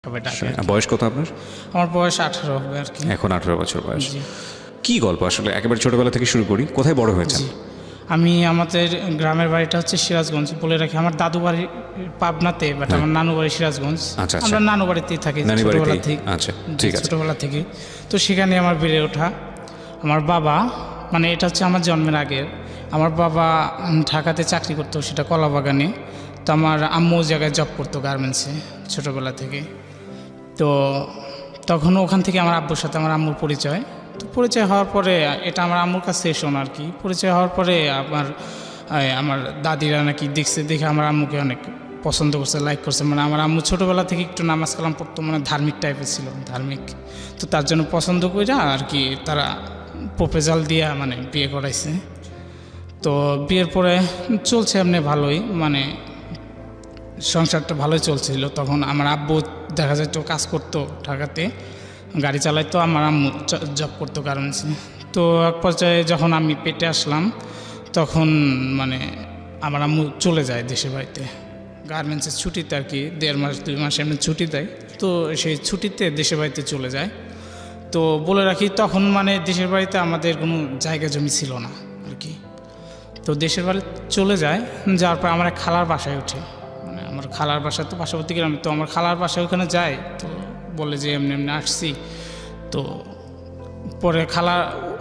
বয়স কত আপনার? আমার বয়স 18 হবে আর কি। এখন 18 বছর বয়স। কি গল্প আসলে একেবারে ছোটবেলা থেকে শুরু করি, কোথায় বড় হয়েছেন? আমি আমাদের গ্রামের বাড়িটা হচ্ছে সিরাজগঞ্জ বলে রাখি। আমার দাদু বাড়ি পাবনাতে, বাট আমার নানু বাড়ি সিরাজগঞ্জ। আমরা নানু বাড়িতেই থাকি ছোটবেলা থেকে। আচ্ছা, ঠিক আছে। ছোটবেলা থেকে তো সেখানে আমার বেড়ে ওঠা। আমার বাবা, মানে এটা হচ্ছে আমার জন্মের আগের, আমার বাবা ঢাকাতে চাকরি করতো, সেটা কলা বাগানে। তো আমার আম্মু জায়গায় জব করতো গার্মেন্টসে ছোটোবেলা থেকে। তো তখন ওখান থেকে আমার আব্বুর সাথে আমার আম্মুর পরিচয়। তো পরিচয় হওয়ার পরে, এটা আমার আম্মুর কাছে শোনা আর কি, পরিচয় হওয়ার পরে আমার দাদিরা নাকি দেখে আমার আম্মুকে অনেক পছন্দ করছে, লাইক করছে। মানে আমার আম্মু ছোটোবেলা থেকে একটু নামাজ কালাম পড়তো, মানে ধার্মিক টাইপের ছিল, ধার্মিক। তো তার জন্য পছন্দ করে আর কি তারা প্রপোজাল দিয়া মানে বিয়ে করাইছে। তো বিয়ের পরে চলছে এমনি ভালোই, মানে সংসারটা ভালোই চলছিল। তখন আমার আব্বু দেখা যায় তো কাজ করতো ঢাকাতে, গাড়ি চালাইতো, আমার আম্মু জব করতো গার্মেন্টসে। তো এক পর্যায়ে যখন আমি পেটে আসলাম, তখন মানে আমার আম্মু চলে যায় দেশের বাড়িতে গার্মেন্টসের ছুটিতে আর কি, 1.5 মাস 2 মাস এমনি ছুটি দেয়। তো সেই ছুটিতে দেশের বাড়িতে চলে যায়। তো বলে রাখি, তখন মানে দেশের বাড়িতে আমাদের কোনো জায়গা জমি ছিল না আর কি। তো দেশের বাড়ি চলে যায়, যাওয়ার পর আমার খালার বাসায় ওঠে। মানে আমার খালার বাসা তো পার্শ্ববর্তী গ্রামে, তো আমার খালার বাসায় ওখানে যায়। তো বলে যে এমনি এমনি আসছি। তো পরে খালা,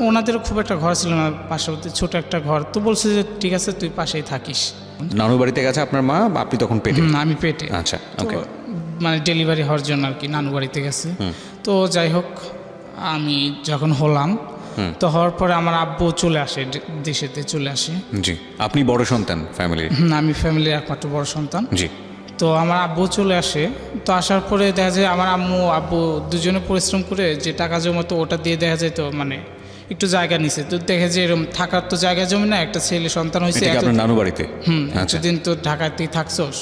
ওনাদেরও খুব একটা ঘর ছিল না, পার্শ্ববর্তী ছোট একটা ঘর। তো বলছে যে ঠিক আছে, তুই পাশেই থাকিস। নানু বাড়িতে গেছে আপনার মা, আপনি তখন পেটে? আমি পেটে। আচ্ছা, ওকে। মানে ডেলিভারি হওয়ার জন্য আর কি নানু বাড়িতে গেছে। তো যাই হোক, আমি যখন হলাম, তো হওয়ার পরে আমার আব্বু চলে আসে, দেশেতে চলে আসে। জি, আপনি বড় সন্তান ফ্যামিলির? আমি ফ্যামিলির একমাত্র বড় সন্তান। জি। তো আমার আব্বু চলে আসে। তো আসার পরে দেখা যায় আমার আম্মু আব্বু দুজনে পরিশ্রম করে যে টাকা জমাতো, ওটা দিয়ে দেখা যায় তো মানে একটু জায়গা নিছে। তো দেখে যে এরকম থাকার তো জায়গা জমি না, একটা ছেলে সন্তান হয়েছে আপনার নানু বাড়িতে। এতদিন তো ঢাকাতেই থাকছোস,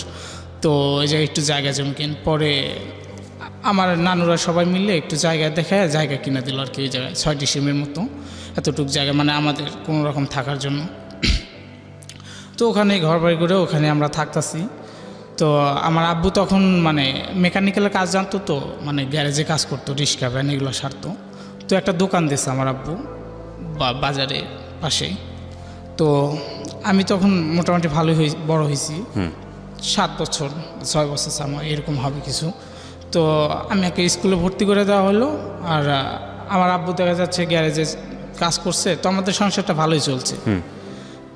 তো ওই যে একটু জায়গা জমি কিন। পরে আমার নানুরা সবাই মিলে একটু জায়গা দেখায় জায়গা কিনে দিল আর কি। ওই জায়গায় 6 ডিসিমের মতো এতটুকু জায়গা, মানে আমাদের কোনো রকম থাকার জন্য। তো ওখানে ঘর বাড়ি করে ওখানে আমরা থাকতাছি। তো আমার আব্বু তখন মানে মেকানিক্যালের কাজ জানতো, তো মানে গ্যারেজে কাজ করতো, রিক্সা ভ্যান এগুলো সারতো। তো একটা দোকান দিয়েছে আমার আব্বু বাজারে পাশে। তো আমি তখন মোটামুটি ভালোই বড় হয়েছি, 7 বছর 6 বছর আমার এরকম হবে কিছু। তো আমি একটা স্কুলে ভর্তি করে দেওয়া হলো। আর আমার আব্বু দেখা যাচ্ছে গ্যারেজে কাজ করছে, তো আমাদের সংসারটা ভালোই চলছে।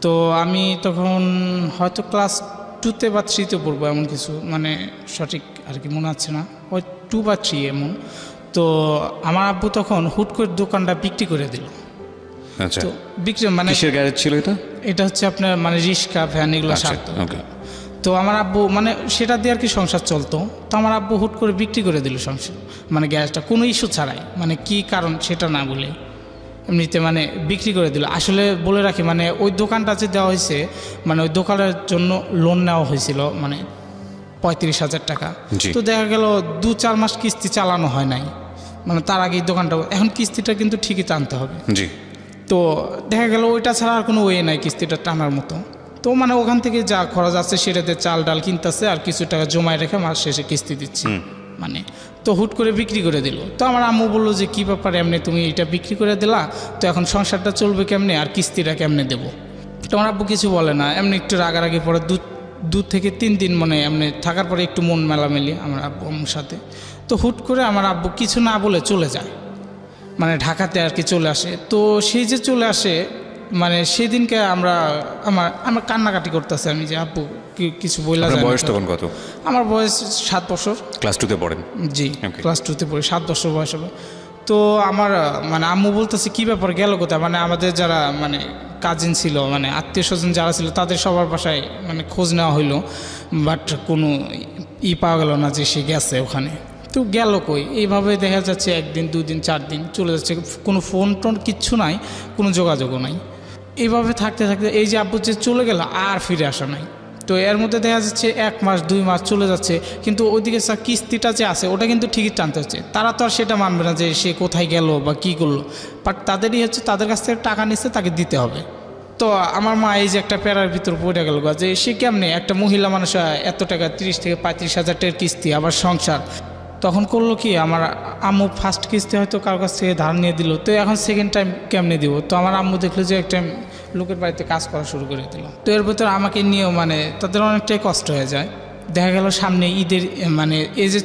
তো আমি তখন হয়তো ক্লাস 2তে বা 3তে পড়বো, এমন কিছু, মানে সঠিক আর কি মনে হচ্ছে না, ওই 2 বা 3 এমন। তো আমার আব্বু তখন হুট করে দোকানটা বিক্রি করে দিল। আচ্ছা। তো বিক্রি মানে কিসের গ্যারেজ ছিল এটা? এটা হচ্ছে আপনার মানে রিক্সা ভ্যান এগুলো সারতো। তো আমার আব্বু মানে সেটা দিয়ে আর কি সংসার চলতো। তো আমার আব্বু হুট করে বিক্রি করে দিল সংসার, মানে গ্যারেজটা কোনো ইস্যু ছাড়াই, মানে কি কারণ সেটা না বলে এমনিতে মানে বিক্রি করে দিল। আসলে বলে রাখি, মানে ওই দোকানটা যে দেওয়া হয়েছে, মানে ওই দোকানের জন্য লোন নেওয়া হয়েছিল, মানে 35,000 টাকা। তো দেখা গেল 2-4 মাস কিস্তি চালানো হয় নাই, মানে তার আগে দোকানটা, এখন কিস্তিটা কিন্তু ঠিকই টানতে হবে। জি। তো দেখা গেল ওইটা ছাড়া আর কোনো ওয়ে নাই কিস্তিটা টানার মতো। তো মানে ওখান থেকে যা খরচ আছে সেটাতে চাল ডাল কিনতেছে, আর কিছু টাকা জমায় রেখে মাস শেষে কিস্তি দিচ্ছে মানে। তো হুট করে বিক্রি করে দিল। তো আমার আম্মু বললো যে কী ব্যাপার, এমনি তুমি এটা বিক্রি করে দিলা, তো এখন সংসারটা চলবে কেমনে, আর কিস্তিটা কেমনে দেবো? তো আমার আব্বু কিছু বলে না, এমনি একটু রাগারাগি পরে 2 থেকে 3 দিন মানে এমনি থাকার পরে একটু মন মেলামেলি আমার আব্বু আম্মুর সাথে। তো হুট করে আমার আব্বু কিছু না বলে চলে যায়, মানে ঢাকাতে আর কি চলে আসে। তো সেই যে চলে আসে, মানে সেদিনকে আমার কান্নাকাটি করতেছে আমি, যে আব্বু কিছু বইলা যায়। বয়স তখন কত? আমার বয়স 7 বছর। ক্লাস 2তে পড়েন? জি, ক্লাস 2তে পড়ি, 7 বছর বয়স হবে। তো আমার মানে আম্মু বলতেছে কী ব্যাপার, গেল কোথায়? মানে আমাদের যারা মানে কাজিন ছিল, মানে আত্মীয় স্বজন যারা ছিল, তাদের সবার বাসায় মানে খোঁজ নেওয়া হইলো, বাট কোনো পাওয়া গেল না যে সে গেছে ওখানে। তো গেল কই? এইভাবে দেখা যাচ্ছে 1 দিন 2 দিন 4 দিন চলে যাচ্ছে, কোনো ফোন টোন কিচ্ছু নাই, কোনো যোগাযোগও নাই। এইভাবে থাকতে থাকতে এই যে আব্বু যে চলে গেল, আর ফিরে আসা নাই। তো এর মধ্যে দেখা যাচ্ছে 1 মাস 2 মাস চলে যাচ্ছে, কিন্তু ওইদিকে কিস্তিটা যে আছে ওটা কিন্তু ঠিকই টানতে হচ্ছে। তারা তো আর সেটা মানবে না যে সে কোথায় গেল বা কী করলো, বাট তাদেরই হচ্ছে তাদের কাছ থেকে টাকা নিচ্ছে, তাকে দিতে হবে। তো আমার মা এই যে একটা প্যারার ভিতর পড়ে গেল, যে সে কেমনে একটা মহিলা মানুষ এত টাকা 30 থেকে 35 হাজার টাকার কিস্তি, আবার সংসার, তখন করলো কি, আমার আম্মু ফার্স্ট কিস্তি হয়তো কারোর কাছ থেকে ধার নিয়ে দিল, তো এখন সেকেন্ড টাইম কেমনে দিব। তো আমার আম্মু দেখলো যে একটা লোকের বাড়িতে কাজ করা শুরু করে দিল। তো এর ভিতরে আমাকে নিয়েও মানে তাদের অনেকটাই কষ্ট হয়ে যায়। দেখা গেল সামনে ঈদের মানে এই যে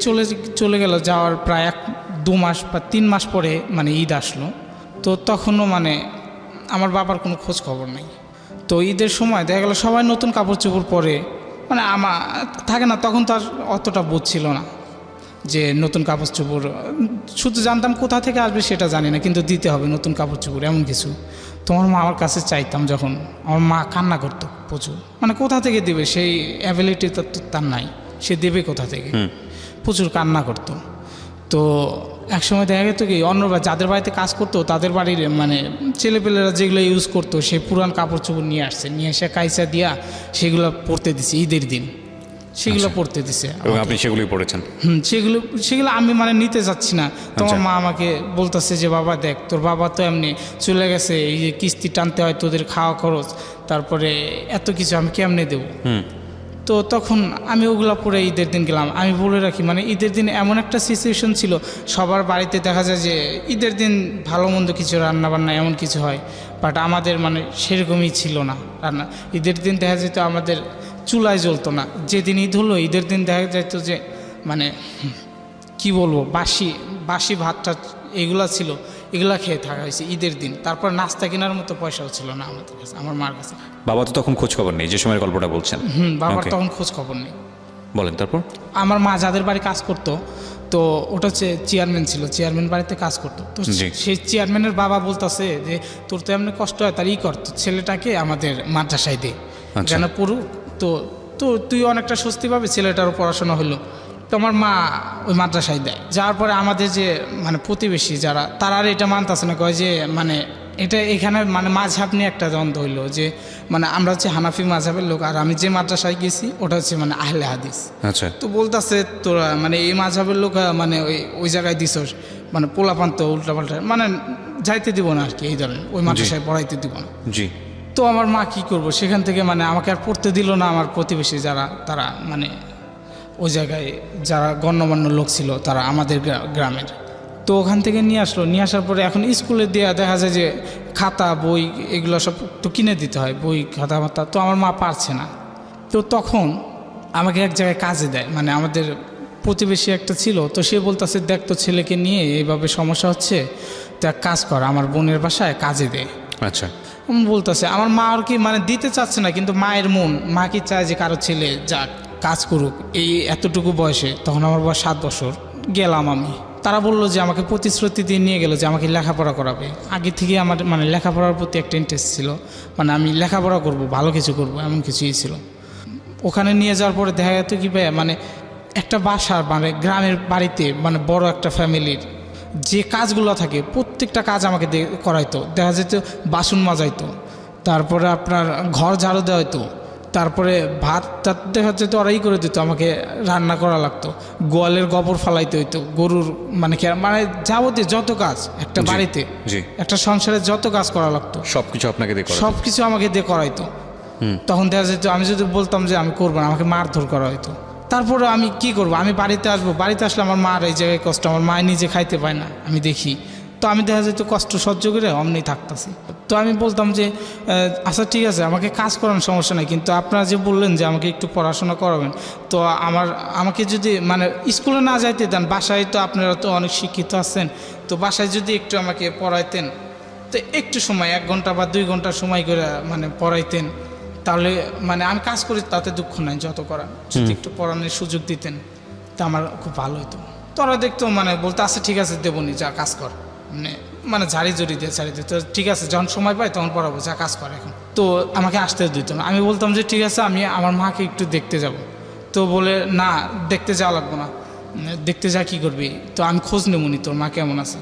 চলে গেল, যাওয়ার প্রায় 1-2 মাস বা 3 মাস পরে মানে ঈদ আসলো। তো তখনও মানে আমার বাবার কোনো খোঁজ খবর নেই। তো ঈদের সময় দেখা গেল সবাই নতুন কাপড় চোপড় পরে, মানে আমার থাকে না, তখন তো আর অতটা বুঝছিল না যে নতুন কাপড় চোপড়, শুধু জানতাম কোথা থেকে আসবে সেটা জানি না, কিন্তু দিতে হবে নতুন কাপড় চোপড় এমন কিছু। তোমার মা আমার কাছে চাইতাম যখন, আমার মা কান্না করতো প্রচুর, মানে কোথা থেকে দেবে, সেই অ্যাবিলিটি তো তার নাই, সে দেবে কোথা থেকে, প্রচুর কান্না করতো। তো একসময় দেখা যেত কি, অন্যরা যাদের বাড়িতে কাজ করতো তাদের বাড়ির মানে ছেলেপেলেরা যেগুলো ইউজ করতো সেই পুরান কাপড় চোপড় নিয়ে আসছে, নিয়ে এসে কাইসা দিয়া সেগুলো পরতে দিছে ঈদের দিন, সেগুলো পড়তে দিছে এবং আপনি সেগুলোই পড়েছেন। সেগুলো আমি মানে নিতে যাচ্ছি না। তোমার মা আমাকে বলতেছে যে বাবা দেখ, তোর বাবা তো এমনি চলে গেছে, এই যে কিস্তি টানতে হয়, তোদের খাওয়া খরচ, তারপরে এত কিছু আমি কেমনে দেবো। তো তখন আমি ওগুলো পরে ঈদের দিন গেলাম। আমি বলে রাখি মানে ঈদের দিন এমন একটা সিচুয়েশন ছিল, সবার বাড়িতে দেখা যায় যে ঈদের দিন ভালো মন্দ কিছু রান্নাবান্না এমন কিছু হয়, বাট আমাদের মানে সেরকমই ছিল না রান্না। ঈদের দিন দেখা যেত আমাদের চুলায় জ্বলতো না। যেদিন ঈদ হলো ঈদের দিন দেখা যেত যে মানে কি বলবো, বাসি ভাতটা এগুলা ছিল, এগুলা খেয়ে থাকা হয়েছে ঈদের দিন। তারপর নাস্তা কেনার মতো পয়সাও ছিল না আমাদের কাছে, আমার মার কাছে। বাবা তো তখন খোঁজ খবর নেই যে সময়ের গল্পটা বলছেন। বাবার তখন খোঁজ খবর নেই। বলেন তারপর। আমার মা যাদের বাড়ি কাজ করতো, তো ওটা হচ্ছে চেয়ারম্যান ছিল, চেয়ারম্যান বাড়িতে কাজ করতো। তো সেই চেয়ারম্যানের বাবা বলতেছে যে তোর তো এমনি কষ্ট হয়, তার করতো ছেলেটাকে আমাদের মাদ্রাসায় দে, যেন পড়ুক, তো তো তুই অনেকটা স্বস্তি পাবে, ছেলেটারও পড়াশোনা হলো। তো আমার মা ওই মাদ্রাসায় দেয়। যাওয়ার পরে আমাদের যে মানে প্রতিবেশী যারা, তারা আর এটা মানতেছে না, কয় যে মানে এটা এখানে মানে মাঝহাব নিয়ে একটা দ্বন্দ্ব হইলো, যে মানে আমরা হচ্ছে হানাফি মাঝহাবের লোক, আর আমি যে মাদ্রাসায় গেছি ওটা হচ্ছে মানে আহলে হাদিস। আচ্ছা। তো বলতেছে তোরা মানে এই মাঝহাবের লোক মানে ওই জায়গায় দিছস, মানে পোলাপান্ত উল্টাপাল্টা, মানে যাইতে দিব না আর কি, এই ধরনের ওই মাদ্রাসায় পড়াইতে দিব না। জি। তো আমার মা কি করবো, সেখান থেকে মানে আমাকে আর পড়তে দিল না। আমার প্রতিবেশী যারা, তারা মানে ওই জায়গায় যারা গণ্যমান্য লোক ছিল তারা আমাদের গ্রামের, তো ওখান থেকে নিয়ে আসলো। নিয়ে আসার পরে এখন স্কুলে দেওয়া দেখা যায় যে খাতা বই এগুলো সব তো কিনে দিতে হয়, বই খাতা মাতা, তো আমার মা পারছে না। তো তখন আমাকে এক জায়গায় কাজে দেয়, মানে আমাদের প্রতিবেশী একটা ছিল, তো সে বলতেছে দেখ তো ছেলেকে নিয়ে এইভাবে সমস্যা হচ্ছে, তো এক কাজ কর, আমার বোনের বাসায় কাজে দেয়। আচ্ছা। বলতেছে আমার মা আর কি মানে দিতে চাচ্ছে না, কিন্তু মায়ের মন, মা কি চায় যে কারো ছেলে যাক কাজ করুক এই এতটুকু বয়সে। তখন আমার বয়স 7 বছর। গেলাম আমি, তারা বললো যে আমাকে প্রতিশ্রুতি দিয়ে নিয়ে গেল যে আমাকে লেখাপড়া করাবে। আগে থেকে আমার মানে লেখাপড়ার প্রতি একটা ইন্টারেস্ট ছিল, মানে আমি লেখাপড়া করব, ভালো কিছু করব, এমন কিছুই ছিল। ওখানে নিয়ে যাওয়ার পরে দেখা যেত কি ভাই, মানে একটা বাসার মানে গ্রামের বাড়িতে মানে বড় একটা ফ্যামিলির যে কাজগুলো থাকে প্রত্যেকটা কাজ আমাকে করাইতো। দেখা যেত বাসন মাজাইতো, তারপরে আপনার ঘর ঝাড়ু দেওয়া হইতো, তারপরে ভাত দেখা যেত ওরাই করে দিত, আমাকে রান্না করা লাগতো, গোয়ালের গোবর ফালাইতে হইতো, গরুর মানে মানে যাবতীয় যত কাজ একটা বাড়িতে, একটা সংসারে যত কাজ করা লাগতো সবকিছু আপনাকে দিয়ে সব কিছু আমাকে দিয়ে করাইতো। তখন দেখা যেত আমি যদি বলতাম যে আমি করবো না, আমাকে মারধর করা হইতো। তারপরে আমি কি করব, আমি বাড়িতে আসবো, বাড়িতে আসলে আমার মার এই জায়গায় কষ্ট, আমার মা নিজে খাইতে পায় না, আমি দেখি। তো আমি দেখা যেত কষ্ট সহ্য করে অমনি থাকতেছি। তো আমি বলতাম যে আচ্ছা ঠিক আছে আমাকে কাজ করার সমস্যা নেই, কিন্তু আপনারা যে বললেন যে আমাকে একটু পড়াশোনা করাবেন, তো আমাকে যদি মানে স্কুলে না যাইতে দেন, বাসায় তো আপনারা তো অনেক শিক্ষিত আছেন, তো বাসায় যদি একটু আমাকে পড়াইতেন, তো একটু সময় 1 ঘন্টা বা 2 ঘন্টা সময় করে মানে পড়াইতেন, তাহলে মানে আমি কাজ করি তাতে দুঃখ নাই, যত করা যদি একটু পড়ানোর সুযোগ দিতেন তা আমার খুব ভালো হতো। তোরা দেখতো মানে বলতে আচ্ছা ঠিক আছে দেবনি, যা কাজ কর, মানে ঝাড়ি জড়ি দিয়ে ছাড়ি দিত, ঠিক আছে যখন সময় পাই তখন পড়াবো, যা কাজ করে এখন। তো আমাকে আসতে দিত না। আমি বলতাম যে ঠিক আছে আমি আমার মাকে একটু দেখতে যাব। তো বলে না দেখতে যাওয়া লাগবো না, দেখতে যা কী করবি, তো আমি খোঁজ নেবনি তোর মা কেমন আছে।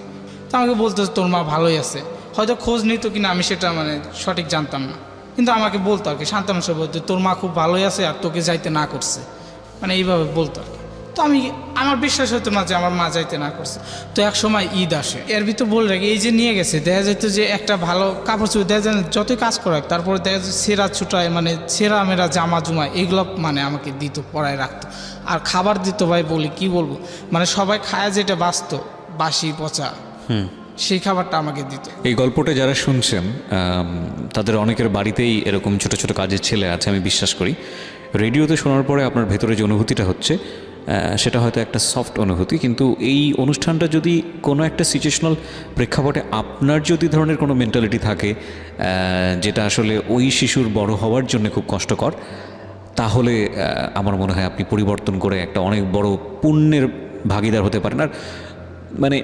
তো আমাকে বলতো তোর মা ভালোই আছে, হয়তো খোঁজ নিত কিনা আমি সেটা মানে সঠিক জানতাম না, কিন্তু আমাকে বলতো আর কি, শান্তাংশে বলতো তোর মা খুব ভালোই আছে আর তোকে যাইতে না করছে, মানে এইভাবে বলতো আর কি। তো আমার বিশ্বাস হতো না যে আমার মা যাইতে না করছে। তো এক সময় ঈদ আসে, এর ভিতর বলে রাখি এই যে নিয়ে গেছে, দেখা যেত যে একটা ভালো কাপড় চোপড় দেখা যায় যতই কাজ করাক, তারপরে দেখা যায় ছেঁড়া ছুটায় মানে ছেঁড়া মেরা জামা জুমা এগুলো মানে আমাকে দিত, পরায় রাখতো। আর খাবার দিত ভাই বলি কি বলবো, মানে সবাই খায় যেটা বাঁচতো বাসি পচা সেই খাবারটা আমাকে দিত। এই গল্পটা যারা শুনছেন তাদের অনেকের বাড়িতেই এরকম ছোট ছোট কাজের ছেলে আছে, আমি বিশ্বাস করি। রেডিওতে শোনার পরে আপনার ভেতরে যে অনুভূতিটা হচ্ছে সেটা হয়তো একটা সফট অনুভূতি, কিন্তু এই অনুষ্ঠানটা যদি কোনো একটা সিচুয়েশনাল প্রেক্ষাপটে আপনার যদি ধরনের কোনো মেন্টালিটি থাকে যেটা আসলে ওই শিশুর বড় হওয়ার জন্য খুব কষ্টকর, তাহলে আমার মনে হয় আপনি পরিবর্তন করে একটা অনেক বড় পুণ্যের ভাগিদার হতে পারেন। আর মানে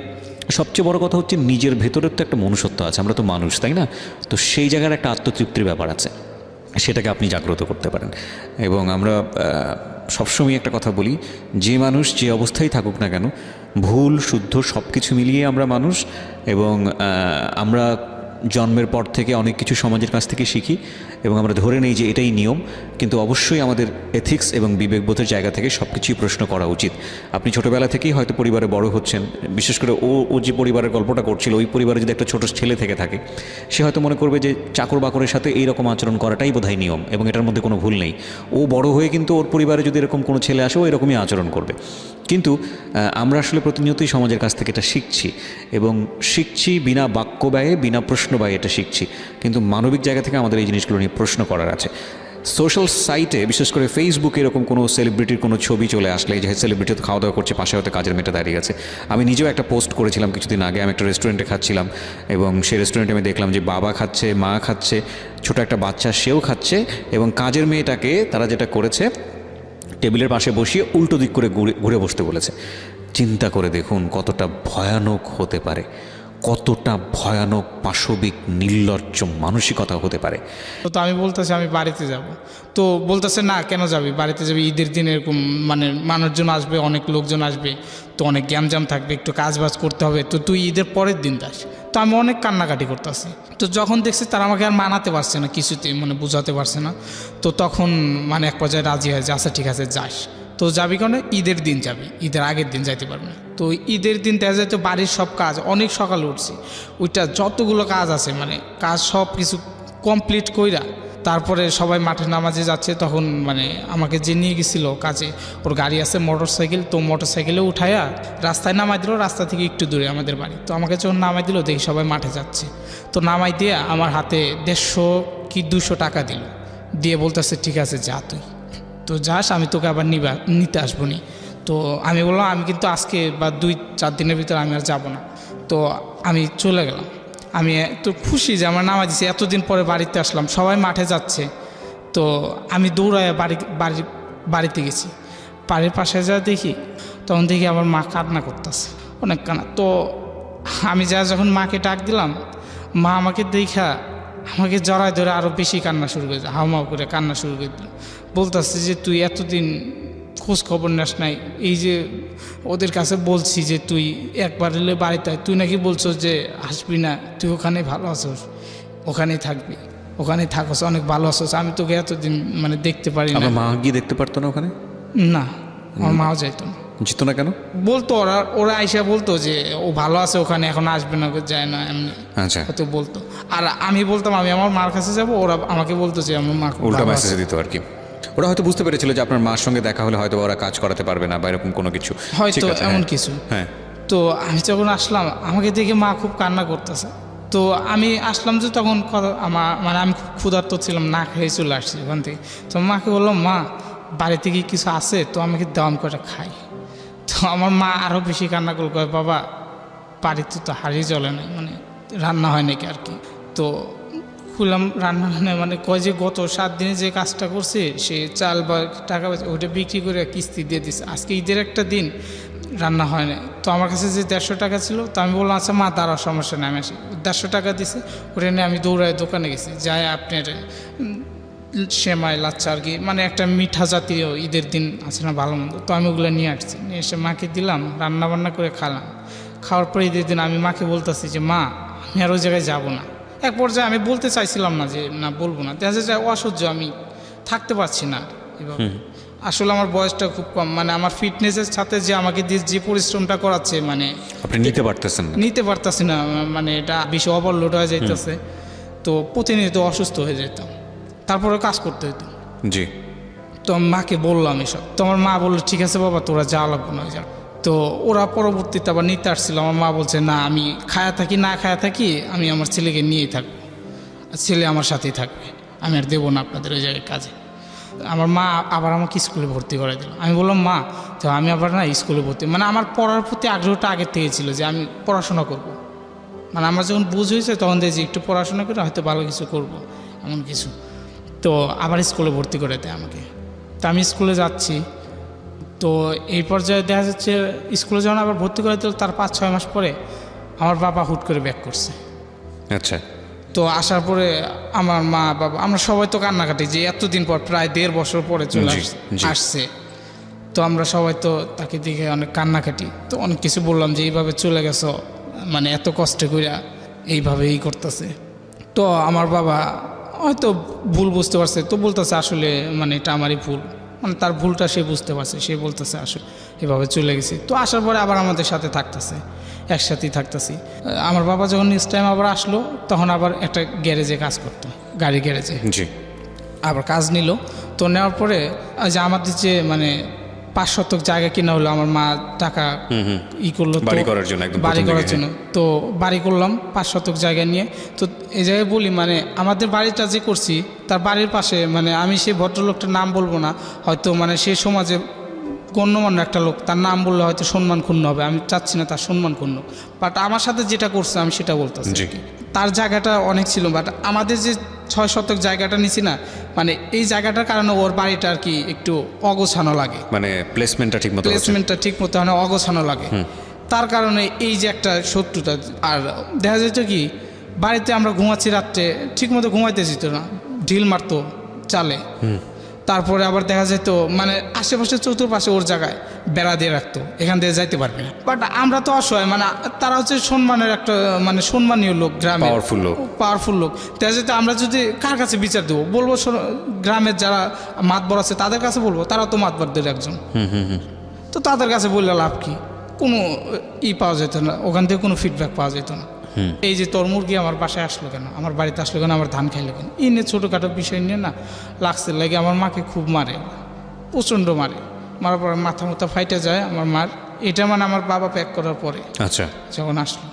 সবচেয়ে বড় কথা হচ্ছে নিজের ভেতরের তো একটা মনুষ্যত্ব আছে, আমরা তো মানুষ, তাই না? তো সেই জায়গার একটা আত্মতৃপ্তির ব্যাপার আছে, সেটাকে আপনি জাগ্রত করতে পারেন। এবং আমরা সবসময় একটা কথা বলি, যে মানুষ যে অবস্থায় থাকুক না কেন, ভুল শুদ্ধ সব কিছু মিলিয়ে আমরা মানুষ। এবং আমরা জন্মের পর থেকে অনেক কিছু সমাজের কাছ থেকে শিখি এবং আমরা ধরে নেই যে এটাই নিয়ম, কিন্তু অবশ্যই আমাদের এথিক্স এবং বিবেকবোধের জায়গা থেকে সব কিছুই প্রশ্ন করা উচিত। আপনি ছোটোবেলা থেকেই হয়তো পরিবারে বড় হচ্ছেন, বিশেষ করে ও যে পরিবারের গল্পটা করছিল, ওই পরিবারে যদি একটা ছোটো ছেলে থেকে থাকে, সে হয়তো মনে করবে যে চাকর বাকরের সাথে এইরকম আচরণ করাটাই বোধহয় নিয়ম এবং এটার মধ্যে কোনো ভুল নেই। ও বড় হয়ে কিন্তু ওর পরিবারে যদি এরকম কোনো ছেলে আসে, ও এরকমই আচরণ করবে। কিন্তু আমরা আসলে প্রতিনিয়তই সমাজের কাছ থেকে এটা শিখছি, এবং শিখছি বিনা বাক্য ব্যয়ে, বিনা প্রশ্ন ব্যয়ে এটা শিখছি। কিন্তু মানবিক জায়গা থেকে আমাদের এই জিনিসগুলো নিয়ে প্রশ্ন করার আছে। সোশ্যাল সাইটে, বিশেষ করে ফেসবুকে, এরকম কোনো সেলিব্রিটির কোনো ছবি চলে আসলে, যে সেলিব্রিটি তো খাওয়া দাওয়া করছে, পাশে হয়তো কাজের মেয়েটা দাঁড়িয়ে আছে। আমি নিজেও একটা পোস্ট করেছিলাম কিছুদিন আগে, আমি একটা রেস্টুরেন্টে খাচ্ছিলাম এবং সেই রেস্টুরেন্টে আমি দেখলাম যে বাবা খাচ্ছে, মা খাচ্ছে, ছোটো একটা বাচ্চা সেও খাচ্ছে, এবং কাজের মেয়েটাকে তারা যেটা করেছে, টেবিলের পাশে বসিয়ে উল্টো দিক করে ঘুরে বসতে বলেছে। চিন্তা করে দেখুন কতটা ভয়ানক হতে পারে, কতটা ভয়ানক পাশবিক নির্লজ্জ মানসিকতা হতে পারে। তো আমি বলতেছি আমি বাড়িতে যাব, তো বলতেছে না কেন যাবি, বাড়িতে যাবি, ঈদের দিন এরকম মানে মানুষজন আসবে, অনেক লোকজন আসবে, তো অনেক গ্যামজাম থাকবে, একটু কাজ বাজ করতে হবে, তো তুই ঈদের পরের দিন যাস। তো আমি অনেক কান্নাকাটি করতেছি। তো যখন দেখছি তারা আমাকে আর মানাতে পারছে না, কিছুতেই মানে বোঝাতে পারছে না, তো তখন মানে এক পর্যায়ে রাজি হয় যে আচ্ছা ঠিক আছে যাস। তো যাবি কেন, ঈদের দিন যাবি, ঈদের আগের দিন যাইতে পারবে না। তো ঈদের দিন দেখা যায় তো বাড়ির সব কাজ, অনেক সকালে উঠছি, ওইটা যতগুলো কাজ আছে মানে কাজ সব কিছু কমপ্লিট কইরা তারপরে সবাই মাঠে নামাজে যাচ্ছে, তখন মানে আমাকে যে নিয়ে গেছিলো কাজে, ওর গাড়ি আছে মোটর সাইকেল, তো মোটর সাইকেলে উঠাইয়া রাস্তায় নামাই দিল, রাস্তা থেকে একটু দূরে আমাদের বাড়ি। তো আমাকে যখন নামাই দিল দেখি সবাই মাঠে যাচ্ছে, তো নামাই দিয়ে আমার হাতে 150 কি 200 টাকা দিল, দিয়ে বলতেছে ঠিক আছে যা তুই, তো যাস, আমি তোকে আবার নিতে আসবো নি। তো আমি বললাম আমি কিন্তু আজকে বা 2-4 দিনের ভিতরে আমি আর যাবো না। তো আমি চলে গেলাম। আমি তো খুশি যে আমার নামাজ দিয়েছি, এতদিন পরে বাড়িতে আসলাম, সবাই মাঠে যাচ্ছে, তো আমি দৌড়ায় বাড়িতে গেছি। বাড়ির পাশে যা দেখি, তখন দেখি আমার মা কান্না করতেছে, অনেক কান্না। তো আমি যখন মাকে ডাক দিলাম, মা আমাকে দেখা আমাকে জড়ায় ধরে আরও বেশি কান্না শুরু করে দিল, হাউমাউ করে কান্না শুরু করে দিল, বলতেছে যে তুই এতদিন খোঁজ খবর নেস নাই, এই যে ওদের কাছে বলছি যে তুই একবার এলে বাড়িতে, তুই নাকি বলছো যে আসবি না, তুই ওখানেই ভালো আছোস, ওখানেই থাকবি, ওখানেই থাকস, অনেক ভালো আছোস, আমি তোকে এতদিন মানে দেখতে পারি না। মা গিয়ে দেখতে পারতো না ওখানে? না, আমার মাও যাইতো না। যেত না কেন? বলতো ওরা আইসা বলতো যে ও ভালো আছে ওখানে, এখন আসবে না, যায় না, এমনি আচ্ছা হয়তো বলতো। আর আমি বলতাম আমি আমার মার কাছে যাবো, ওরা আমাকে বলতো যে আমার মা উল্টা মেসেজ দিত আর কি। ওরা হয়তো বুঝতে পেরেছিল যে আপনার মার সঙ্গে দেখা হলে হয়তো ওরা কাজ করাতে পারবে না বা এরকম কোনো কিছু, হয়তো এমন কিছু। হ্যাঁ। তো আমি যখন আসলাম আমাকে দেখে মা খুব কান্না করতেছে। তো আমি আসলাম যে তখন আমার মানে আমি খুব ক্ষুধার্ত ছিলাম, না খেয়ে চলে আসছি ওখান থেকে। তো মাকে বললাম মা বাড়িতে কি কিছু আছে, তো আমাকে দাও, আমি কটা খাই। তো আমার মা আরও বেশি কান্না করল, কয় বাবা বাড়িতে তো হাড়ি জ্বলে না, মানে রান্না হয় নাকি আর কি। তো খুললাম রান্না মানে কয় যে গত 7 দিনে যে কাজটা করছে সে চাল বা টাকা ওইটা বিক্রি করে কিস্তি দিয়ে দিছে, আজকে ঈদের একটা দিন রান্না হয় না। তো আমার কাছে যে 150 টাকা ছিল, তো আমি বললাম আচ্ছা মা দাঁড়াও সমস্যা নেই, আমি আসি। 150 টাকা দিছে, ওটা নিয়ে আমি দৌড়ায় দোকানে গেছি, যাই আপনার সেমাই লাচ্চা আর কি, মানে একটা মিঠা জাতীয় ঈদের দিন আছে না ভালো মন্দ, তো আমি ওগুলো নিয়ে আসছি, নিয়ে এসে মাকে দিলাম, রান্না বান্না করে খালাম। খাওয়ার পরে ঈদের দিন আমি মাকে বলতেছি যে মা আমি আর ওই জায়গায় যাবো না। এক পর্যায়ে আমি বলতে চাইছিলাম না যে না বলবো না, দেখা যায় অসহ্য, আমি থাকতে পারছি না এভাবে। আসলে আমার বয়সটা খুব কম, মানে আমার ফিটনেসের সাথে যে আমাকে যে পরিশ্রমটা করাচ্ছে, মানে আপনি নিতে পারতেছি না, মানে এটা বেশি ওভারলোড হয়ে যাইতেছে। তো প্রতিনিয়ত অসুস্থ হয়ে যেতাম, তারপরে কাজ করতে হতো। জি। তো আমি মাকে বললাম এসব, তো আমার মা বললো ঠিক আছে বাবা তোরা যাওয়া লাগবে না যা। তো ওরা পরবর্তীতে আবার নিতে আসছিল, আমার মা বলছে না আমি খায়া থাকি না খায়া থাকি আমি আমার ছেলেকে নিয়েই থাকবো, আর ছেলে আমার সাথেই থাকবে, আমি আর দেবো না আপনাদের ওই জায়গায় কাজে। আমার মা আবার আমাকে স্কুলে ভর্তি করে দিল। আমি বললাম মা তো আমি আবার না স্কুলে ভর্তি, মানে আমার পড়ার প্রতি আগ্রহটা আগের থেকে ছিল যে আমি পড়াশোনা করব। মানে আমার যখন বুঝ হয়েছে তখন দেখছি একটু পড়াশোনা করে হয়তো ভালো কিছু করব এমন কিছু। তো আবার স্কুলে ভর্তি করে দেয় আমাকে। তো আমি স্কুলে যাচ্ছি, তো এই পর্যায়ে দেখা যাচ্ছে স্কুলে যখন আবার ভর্তি করে দিল তার 5-6 মাস পরে আমার বাবা হুট করে ব্যাক করছে। আচ্ছা। তো আসার পরে আমার মা বাবা আমরা সবাই তো কান্নাকাটি যে এতদিন পর প্রায় 1.5 বছর পরে চলে আসছে। তো আমরা সবাই তো তাকে দেখে অনেক কান্নাকাটি, তো অনেক কিছু বললাম যে এইভাবে চলে গেছো, মানে এত কষ্ট কইরা এইভাবেই করতেছে। তো আমার বাবা হয়তো ভুল বুঝতে পারছে, তো বলতেছে আসলে মানে এটা আমারই ভুল, মানে তার ভুলটা সে বুঝতে পারছে, সে বলতেছে আসলে এভাবে চলে গেছি। তো আসার পরে আবার আমাদের সাথে থাকতেছে, একসাথেই থাকতেছি। আমার বাবা যখন নেক্সট টাইম আবার আসলো তখন আবার একটা গ্যারেজে কাজ করতো, গাড়ি গ্যারেজে জি। আবার কাজ নিল। তো নেওয়ার পরে যে আমাদের যে মানে 5 শতক জায়গা কিনা হলো, আমার মা টাকা করলো বাড়ি করার জন্য, একদম বাড়ি করার প্রথম জন্য। তো বাড়ি করলাম 5 শতক জায়গা নিয়ে। তো এই জায়গায় বলি মানে আমাদের বাড়িটা যে করছি তার বাড়ির পাশে, মানে আমি সেই ভদ্রলোকটার নাম বলবো না, হয়তো মানে সেই সমাজে গণ্যমান্য একটা লোক, তার নাম বললে হয়তো সম্মান ক্ষুণ্ণ হবে, আমি চাচ্ছি না তার সম্মান ক্ষুণ্ণ, বাট আমার সাথে যেটা করছে আমি সেটা বলতেছি। জি। তার জায়গাটা অনেক ছিল, বাট আমাদের যে 6 শতক জায়গাটা নিছি না, মানে এই জায়গাটার কারণে ওর বাড়িটা আর কি একটু অগোছানো লাগে, মানে প্লেসমেন্টটা ঠিক মতো প্লেসমেন্টটা ঠিক মতো মানে অগোছানো লাগে। তার কারণে এই যে একটা শত্রুতা। আর দেখা যেত কি বাড়িতে আমরা ঘুমাচ্ছি রাত্রে ঠিক মতো ঘুমাইতে যেত না, ঢিল মারতো চালে। তারপরে আবার দেখা যেত মানে আশেপাশে চতুর্পাশে ওর জায়গায় বেড়া দিয়ে রাখতো, এখান থেকে যাইতে পারবে না। বাট আমরা তো অসহায়, মানে তারা হচ্ছে সম্মানের একটা মানে সম্মানীয় লোক, গ্রামে পাওয়ারফুল লোক। দেখা যেত আমরা যদি কার কাছে বিচার দেবো, বলবো গ্রামের যারা মাতবর আছে তাদের কাছে বলবো, তারা তো মাতবরদের একজন। তো তাদের কাছে বললে লাভ কি, কোনো পাওয়া যেত না, ওখান থেকে কোনো ফিডব্যাক পাওয়া যেত না। এই যে তোর মুরগি আমার বাসায় আসলো কেন, আমার বাড়িতে আসলো কেন, আমার ধান খাইলো কেন, এই নিয়ে ছোটোখাটো বিষয় নিয়ে না লাগছে লাগে আমার মাকে খুব মারে, প্রচণ্ড মারে। মারার পরে মাথা ফাইটে যায় আমার মার। এটা মানে আমার বাবা প্যাক করার পরে আচ্ছা যখন আসলো,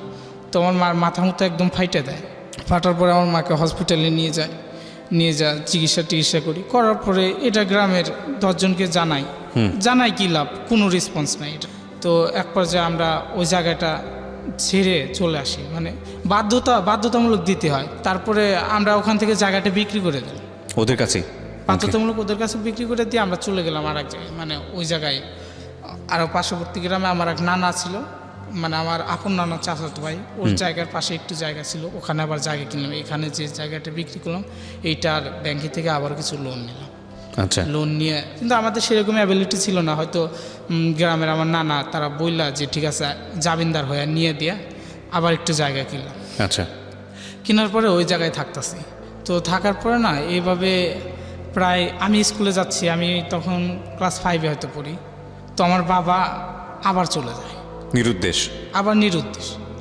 তো আমার মার মাথা একদম ফাইটে দেয়। ফাটার পরে আমার মাকে হসপিটালে নিয়ে যা চিকিৎসা করার পরে এটা গ্রামের 10 জনকে জানাই কি লাভ, কোনো রেসপন্স নাই এটা। তো এক পর্যায়ে আমরা ওই জায়গাটা ছেড়ে চলে আসি, মানে বাধ্যতামূলক দিতে হয়। তারপরে আমরা ওখান থেকে জায়গাটা বিক্রি করে দিই ওদের কাছে, বাধ্যতামূলক ওদের কাছে বিক্রি করে দিয়ে আমরা চলে গেলাম আর এক জায়গায়, মানে ওই জায়গায় আরও পার্শ্ববর্তী গ্রামে আমার এক নানা ছিল, মানে আমার আপন নানা চাচাতো ভাই, ওর জায়গার পাশে একটু জায়গা ছিল, ওখানে আবার জায়গা কিনলাম। এখানে যে জায়গাটা বিক্রি করলাম এইটার ব্যাংকে থেকে আবার কিছু লোন নিলাম। আচ্ছা। লোন নিয়ে কিন্তু আমাদের সেরকম অ্যাবিলিটি ছিল না, হয়তো গ্রামের আমার নানা তারা বললা যে ঠিক আছে জামিনদার হয়ে নিয়ে দিয়ে আবার একটু জায়গা কিনলাম। আচ্ছা। কেনার পরে ওই জায়গায় থাকতেছি। তো থাকার পরে না এইভাবে প্রায় আমি স্কুলে যাচ্ছি, আমি তখন ক্লাস 5-এ হয়তো পড়ি। তো আমার বাবা আবার চলে যায় নিরুদ্দেশ,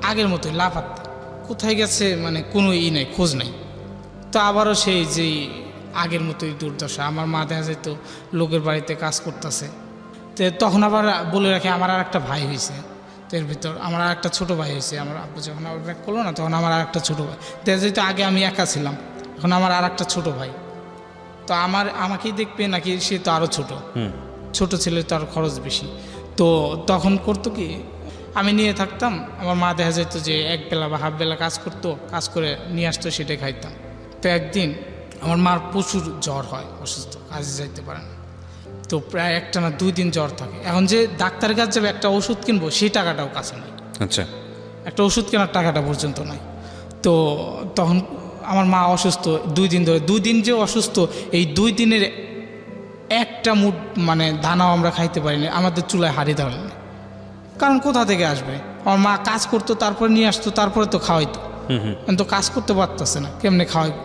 আগের মতোই লাপাত্তা, কোথায় গেছে মানে কোনো নেই, খোঁজ নেই। তো আবারও সেই যেই আগের মতোই দুর্দশা। আমার মা দেখা যেত লোকের বাড়িতে কাজ করতেছে। তো তখন আবার বলে রাখে আমার আর একটা ভাই হয়েছে, তো এর ভিতর আমার আর একটা ছোটো ভাই হয়েছে। আমার আব্বু যখন আবার ব্যাক করলো না তখন আমার আর একটা ছোটো ভাই, দেখা যেত আগে আমি একা ছিলাম, এখন আমার আর একটা ছোটো ভাই। তো আমাকেই দেখবে নাকি, সে তো আরও ছোট ছেলে, তো আরও খরচ বেশি। তো তখন করতো কি আমি নিয়ে থাকতাম, আমার মা দেখা যেত যে এক বেলা বা হাফ বেলা কাজ করতো, কাজ করে নিয়ে আসতো, সেটাই খাইতাম। তো একদিন আমার মার প্রচুর জ্বর হয়, অসুস্থ, কাজে যাইতে পারে না। তো প্রায় 1 না 2 দিন জ্বর থাকে। এখন যে ডাক্তারের কাছে যাবে একটা ওষুধ কিনবো সেই টাকাটাও কাছে নেই। আচ্ছা। একটা ওষুধ কেনার টাকাটা পর্যন্ত নাই। তো তখন আমার মা অসুস্থ 2 দিন ধরে, 2 দিন যে অসুস্থ, এই 2 দিনের একটা মুঠ মানে দানাও আমরা খাইতে পারিনি, আমাদের চুলায় হাঁড়ি ধরলেন, কারণ কোথা থেকে আসবে। আমার মা কাজ করতো, তারপরে নিয়ে আসতো, তারপরে তো খাওয়াইতো, কিন্তু কাজ করতে পারতেছে না, কেমনে খাওয়াইব।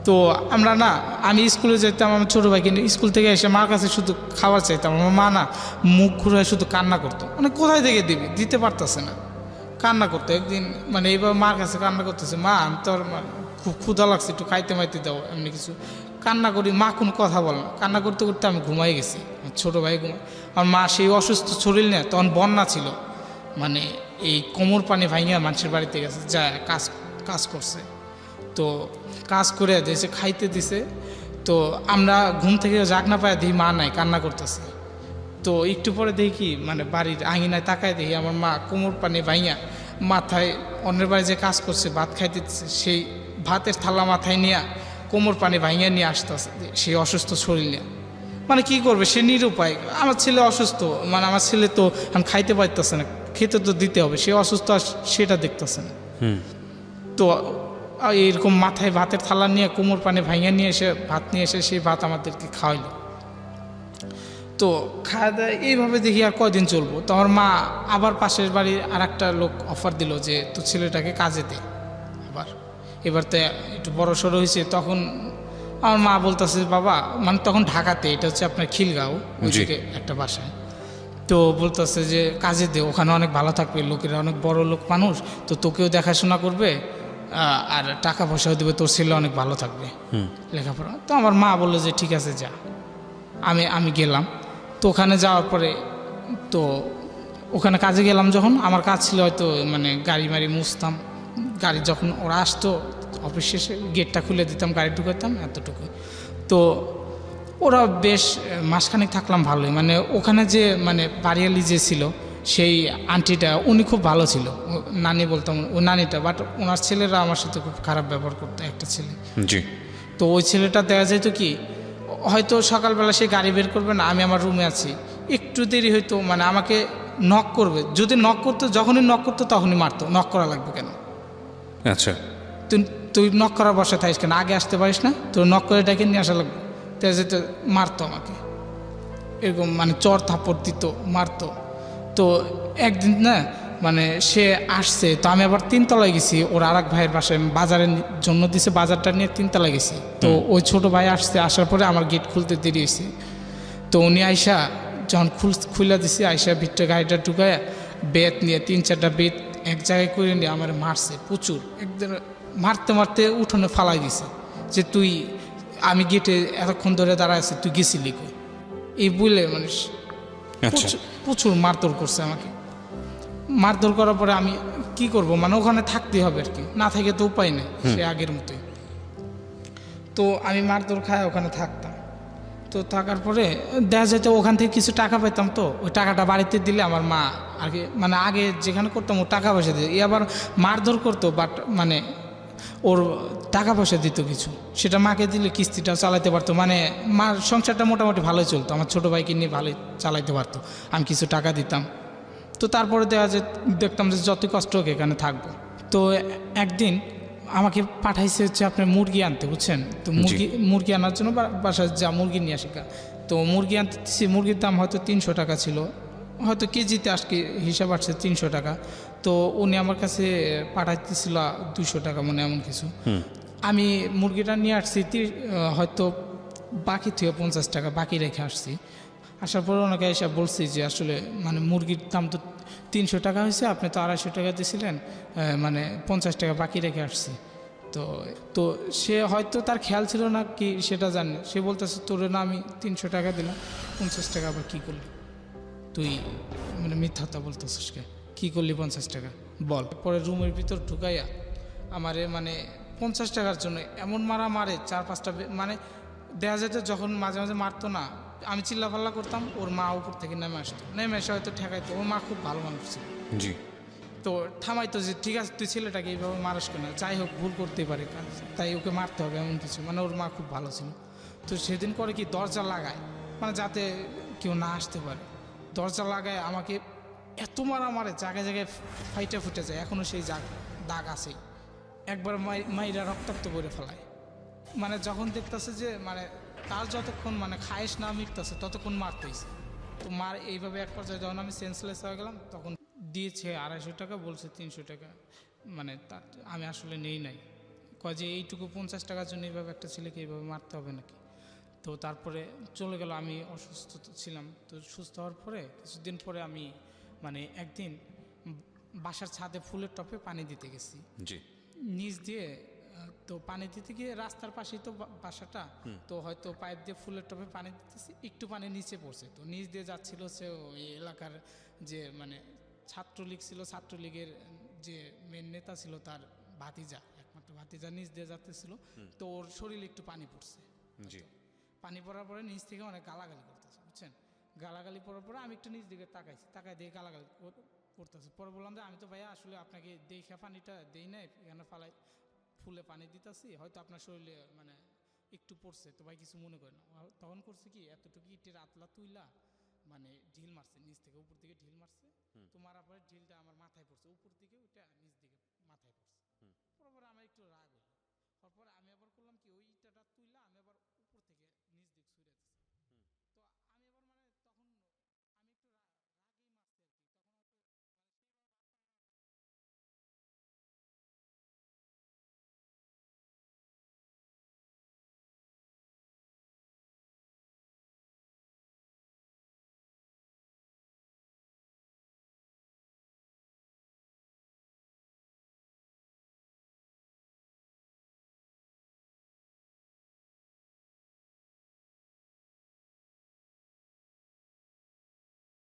তো আমরা না, আমি স্কুলে যেতাম, আমার ছোটো ভাই কিন্তু স্কুল থেকে এসে মার কাছে শুধু খাবার চাইতাম। আমার মা না মুখ ঘুরে শুধু কান্না করতো, মানে কোথায় থেকে দিতে পারতেছে না, কান্না করতো। একদিন মানে এইবার মার কাছে কান্না করতেছে, মা আমি তোর খুব ক্ষুধা লাগছে, একটু খাইতে মাইতে দাও, এমনি কিছু কান্না করি, মা কোনো কথা বলে না, কান্না করতে করতে আমি ঘুমাই গেছি, ছোটো ভাই ঘুমাই। আর মা সেই অসুস্থ শরীর নিয়ে, তখন বন্যা ছিল, মানে এই কোমর পানি ভাঙিয়া মানুষের বাড়িতে গেছে, যা কাজ কাজ করছে। তো কাজ করে দিয়েছে, খাইতে দিছে। তো আমরা ঘুম থেকে জাগ না পাই, দেখি মা নাই, কান্না করতেছে। তো একটু পরে দেখি মানে বাড়ির আঙিনায় তাকায় দেখি আমার মা কোমর পানি ভাইয়া মাথায় অন্যের বাড়ি যে কাজ করছে ভাত খাইতে দিচ্ছে, সেই ভাতের থালা মাথায় নিয়ে কোমর পানি ভাইয়া নিয়ে আসতেছে সেই অসুস্থ শরীর নিয়ে। মানে কি করবে, সে নিরুপায়। আমার ছেলে অসুস্থ, মানে আমার ছেলে তো আমি খাইতে পারতেছে না, খেতে তো দিতে হবে, সে অসুস্থ আর সেটা দেখতেছে না। তো এরকম মাথায় ভাতের থালা নিয়ে কোমর পানি ভাইয়া নিয়ে এসে ভাত নিয়ে এসে সেই ভাত আমাদেরকে খাওয়াইলো। তো খাওয়া দাওয়া এইভাবে দেখি আর কয়দিন চলবো। তো আমার মা আবার পাশের বাড়ির আর একটা লোক অফার দিল যে তোর ছেলেটাকে কাজে দে। এবার তো একটু বড় সড়ো হয়েছে, তখন আমার মা বলতেছে বাবা, মানে তখন ঢাকাতে, এটা হচ্ছে আপনার খিলগাঁও ওই দিকে একটা বাসায়। তো বলতেছে যে কাজে দে, ওখানে অনেক ভালো থাকবে, লোকেরা অনেক বড় লোক মানুষ, তো তোকেও দেখাশোনা করবে আর টাকা পয়সাও দেবে, তোর ছেলে অনেক ভালো থাকবে লেখাপড়া। তো আমার মা বললো যে ঠিক আছে যা। আমি গেলাম। তো ওখানে যাওয়ার পরে তো ওখানে কাজে গেলাম, যখন আমার কাজ ছিল হয়তো মানে গাড়ি মাড়ি মুছতাম, গাড়ি যখন ওরা আসতো অফিস শেষে গেটটা খুলে দিতাম, গাড়ি ঢুকাতাম, এতটুকু। তো ওরা বেশ মাসখানেক থাকলাম ভালোই, মানে ওখানে যে মানে বাড়িয়ালি যে ছিল সেই আন্টিটা, উনি খুব ভালো ছিল, নানি বলতাম ও নানিটা, বাট ওনার ছেলেরা আমার সাথে খুব খারাপ ব্যবহার করতো, একটা ছেলে। জি। তো ওই ছেলেটা দেখা যেত কি, হয়তো সকালবেলা সে গাড়ি বের করবে না, আমি আমার রুমে আছি, একটু দেরি হয়তো মানে আমাকে নক করবে, যদি নক করতো, যখনই নক করতো তখনই মারতো, নক করা লাগবে কেন, আচ্ছা, তুই নক করার বসে থাকিস কেন, আগে আসতে পারিস না, তোর নক করে ডেকে নিয়ে আসা লাগবে। তো যেতে মারতো আমাকে, এরকম মানে চর থাপড় দিত, মারতো। তো একদিন না মানে সে আসছে, তো আমি আবার তিনতলায় গেছি, ওর আর এক ভাইয়ের বাসায় বাজারের জন্য দিছে, বাজারটা নিয়ে তিনতলায় গেছি। তো ওই ছোট ভাই আসছে, আসার পরে আমার গেট খুলতে দেরি হয়েছে। তো উনি আইসা যখন খুলে দিছে, আইসা ভিতরে গাড়িটা ঢুকায় বেত নিয়ে 3-4টা বেত এক জায়গায় করে নিয়ে আমার মারছে প্রচুর, একদিন মারতে মারতে উঠোনে ফালাই দিছে যে তুই, আমি গেটে এতক্ষণ ধরে দাঁড়ায় আছি, তুই গেছিলি কই, এই বলে মানে প্রচুর মারধর করছে আমাকে। মারধর করার পরে আমি কি করব, মানে ওখানে থাকতে হবে আর কি, না থাকে তো উপায় নেই, সে আগের মতোই। তো আমি মারধর খায় ওখানে থাকতাম। তো থাকার পরে দেখা যেত ওখান থেকে কিছু টাকা পেতাম, তো ওই টাকাটা বাড়িতে দিলে আমার মা আর কি, মানে আগে যেখানে করতাম ও টাকা পয়সা দিত, আবার মারধর করতো, বাট মানে ওর টাকা পয়সা দিত কিছু, সেটা মাকে দিলে কিস্তিটাও চালাতে পারতো, মানে মার সংসারটা মোটামুটি ভালোই চলতো, আমার ছোটো ভাইকে নিয়ে ভালোই চালাইতে পারতো, আমি কিছু টাকা দিতাম। তো তারপরে দেখতাম যে যতই কষ্ট হোক এখানে থাকবো। তো একদিন আমাকে পাঠাইছে হচ্ছে আপনার মুরগি আনতে, বুঝছেন, তো মুরগি আনার জন্য বাসায় যা মুরগি নিয়ে আসি। তো মুরগি আনতেছি, মুরগির দাম হয়তো 300 টাকা ছিল, হয়তো কেজিতে আজকে হিসাব আসছে 300 টাকা। তো উনি আমার কাছে পাঠাইতেছিল 200 টাকা, মানে এমন কিছু। আমি মুরগিটা নিয়ে আসছি, হয়তো বাকি থেকে 50 টাকা বাকি রেখে আসছি। আসার পরে ওনাকে এসে বলছি যে আসলে মানে মুরগির দাম তো 300 টাকা হয়েছে, আপনি তো 250 টাকা দিয়েছিলেন, মানে 50 টাকা বাকি রেখে আসছি। তো তো সে হয়তো তার খেয়াল ছিল না কি সেটা জানে, সে বলতেছে তোরে না আমি 300 টাকা দিলাম, 50 টাকা আবার কী করলি তুই, মানে মিথ্যাটা বলতেছিস কী করলি 50 টাকা বল। পরে রুমের ভিতর ঢুকাইয়া আমারে মানে 50 টাকার জন্য এমন মারা মারে 4-5টা, মানে দেখা যেত যখন মাঝে মাঝে মারতো না, আমি চিল্লাপাল্লা করতাম, ওর মা উপর থেকে নেমে আসতো, নেমে এসে হয়তো ঠেকাইতো, ওর মা খুব ভালো মানুষ ছিল। জি। তো থামাইতো যে ঠিক আছে তুই ছেলেটাকে এইভাবে মারাস কেন, যাই হোক ভুল করতেই পারে, তাই ওকে মারতে হবে এমন কিছু, মানে ওর মা খুব ভালো ছিল। তো সেদিন করে কি দরজা লাগায়, মানে যাতে কেউ না আসতে পারে, দরজা লাগায় আমাকে এত মারা মারে, জায়গায় জায়গায় ফাইটা ফুটে যায়, এখনও সেই দাগ আছেই, একবার মাইরা রক্তাক্ত করে ফেলায়। মানে যখন দেখতেছে যে মানে তার যতক্ষণ মানে খায়েশ না মিটতেছে ততক্ষণ মারতেইছে। তো মার এইভাবে এক পর্যায়ে যখন আমি সেন্সলেস হয়ে গেলাম, তখন দিয়েছে 250 টাকা, বলছে 300 টাকা, মানে তার আমি আসলে নেই নাই, কয় যে এইটুকু 50 টাকার জন্য এইভাবে একটা ছেলেকে এইভাবে মারতে হবে নাকি। তো তারপরে চলে গেল, আমি অসুস্থ ছিলাম। তো সুস্থ হওয়ার পরে কিছুদিন পরে আমি মানে একদিন বাসার ছাদে ফুলের টপে পানি দিতে গেছি, জি। নিচ দিয়ে তো পানি দিতে গিয়ে রাস্তার পাশেই তো বাসাটা, তো হয়তো পাইপ দিয়ে ফুলের টবে পানি দিতেছি, একটু পানি নিচে পড়ছে, তো নিচ দিয়ে যাচ্ছিল সে ওই এলাকার যে মানে ছাত্রলীগ ছিল, ছাত্রলীগের যে মেন নেতা ছিল তার ভাতিজা, একমাত্র ভাতিজা নিচ দিয়ে যাচ্তেছিল, তো ওর শরীরে একটু পানি পড়ছে। জি। পানি পড়ার পরে নিচ থেকে অনেক গালাগালি করতেছে, বুঝছেন? গালাগালি পড়ার পরে আমি একটু নিচ দিকে তাকাইছি, তাকাই দিয়ে গালাগালি করতেছে। পরে বললাম যে আমি তো ভাইয়া আসলে আপনাকে দেখে পানিটা দেই নাই, এখানে ফালাই ফুলে পানি দিতেছি, হয়তো আপনার শরীরে মানে একটু পড়ছে, তো ভাই কিছু মনে করে না। তখন করছে কি, এতটুকু ইটের আতলা তুইলা মানে ঢিল মারছে, নিচ থেকে উপর দিকে ঢিল মারছে, তো মারার পরে ঢিলটা আমার মাথায় পড়ছে, উপর দিকে ওইটা নিচ দিকে মাথায় পড়ছে। পরে আমার একটু রাগ হইলো, তারপরে আমি আবার করলাম কি, ওই ইটাটা তুইলা আমি আবার